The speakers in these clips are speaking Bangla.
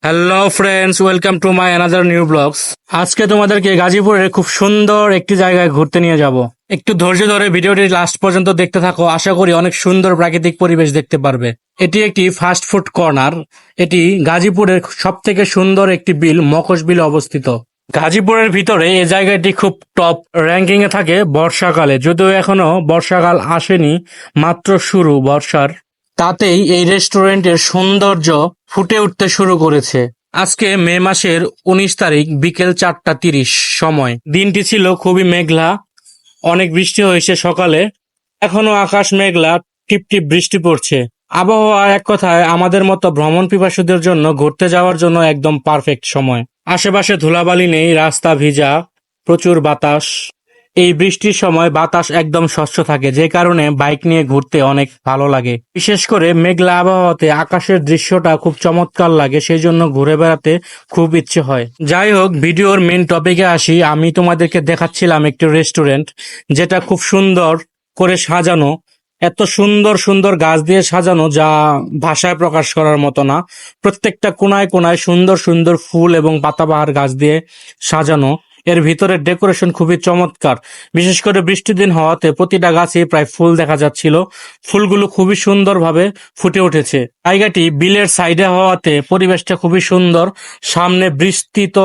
Hello friends, welcome to my another new blogs. আজকে তোমাদেরকে গাজীপুরের খুব সুন্দর একটি জায়গায় ঘুরতে নিয়ে যাব। একটু ধৈর্য ধরে ভিডিওটি লাস্ট পর্যন্ত দেখতে থাকো, আশা করি অনেক সুন্দর প্রাকৃতিক পরিবেশ দেখতে পারবে। এটি একটি ফাস্ট ফুড কর্নার। এটি গাজীপুরের সব থেকে সুন্দর একটি বিল, মকশ বিলে অবস্থিত। গাজীপুরের ভিতরে এই জায়গাটি খুব টপ র্যাঙ্কিং এ থাকে বর্ষাকালে, যদিও এখনো বর্ষাকাল আসেনি, মাত্র শুরু বর্ষার। তাতেই এই রেস্টুরেন্টের সৌন্দর্য ফুটে উঠতে শুরু করেছে। আজকে মে মাসের 19 তারিখ বিকেল 4:30 সময়। দিনটি ছিল খুবই মেঘলা, অনেক বৃষ্টি হয়েছে সকালে। এখনো আকাশ মেঘলা, টিপ টিপ বৃষ্টি পড়ছে। আবহাওয়া এক কথায় আমাদের মতো ভ্রমণ পিপাসুদের জন্য ঘুরতে যাওয়ার জন্য একদম পারফেক্ট সময়। আশেপাশে ধুলাবালি নেই, রাস্তা ভিজা, প্রচুর বাতাস। এই বৃষ্টির সময় বাতাস একদম স্বচ্ছ থাকে, যে কারণে বাইক নিয়ে ঘুরতে অনেক ভালো লাগে। বিশেষ করে মেঘলা আবহাওয়াতে আকাশের দৃশ্যটা খুব চমৎকার লাগে, সেই জন্য ঘুরে বেড়াতে খুব ইচ্ছে হয়। যাই হোক, ভিডিওর মেন টপিকে আসি। আমি তোমাদেরকে দেখাচ্ছিলাম একটি রেস্টুরেন্ট, যেটা খুব সুন্দর করে সাজানো। এত সুন্দর সুন্দর গাছ দিয়ে সাজানো, যা ভাষায় প্রকাশ করার মতো না। প্রত্যেকটা কোনায় কোনায় সুন্দর সুন্দর ফুল এবং পাতাবাহার গাছ দিয়ে সাজানো। এর ভিতরের ডেকোরেশন খুবই চমৎকার। বিশেষ করে বৃষ্টির দিন হওয়াতে প্রতিটা গাছে প্রায় ফুল দেখা যাচ্ছিল। ফুলগুলো খুবই সুন্দরভাবে ফুটে উঠেছে। জায়গাটি বিলের সাইডে হওয়াতে পরিবেশটা খুবই সুন্দর। সামনে বিস্তৃত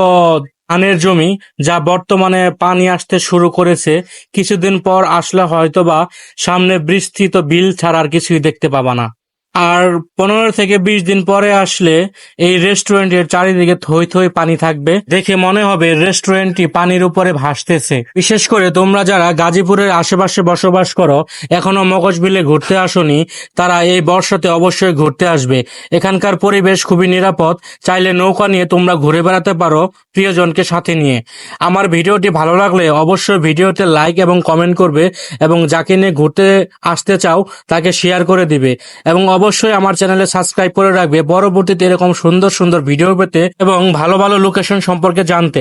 ধানের জমি, যা বর্তমানে পানি আসতে শুরু করেছে। কিছুদিন পর আসলে হয়তোবা সামনে বিস্তৃত বিল ছাড়া আর কিছুই দেখতে পাবা না। আর 15 থেকে 20 দিন পরে আসলে এই রেস্টুরেন্টের চারিদিকে থই থই পানি থাকবে, দেখে মনে হবে রেস্টুরেন্টটি পানির উপরে ভাসতেছে। বিশেষ করে তোমরা যারা গাজীপুরের আশেপাশে বসবাস করো, এখনো মকশবিলে ঘুরতে আসোনি, তারা এই বর্ষাতে অবশ্যই ঘুরতে আসবে। এখানকার পরিবেশ খুবই নিরাপদ। চাইলে নৌকা নিয়ে তোমরা ঘুরে বেড়াতে পারো প্রিয়জনকে সাথে নিয়ে। আমার ভিডিওটি ভালো লাগলে অবশ্যই ভিডিওতে লাইক এবং কমেন্ট করবে, এবং যাকে নিয়ে ঘুরতে আসতে চাও তাকে শেয়ার করে দিবে, এবং অবশ্যই আমার চ্যানেলে সাবস্ক্রাইব করে রাখবে পরবর্তীতে এরকম সুন্দর সুন্দর ভিডিও পেতে এবং ভালো ভালো লোকেশন সম্পর্কে জানতে।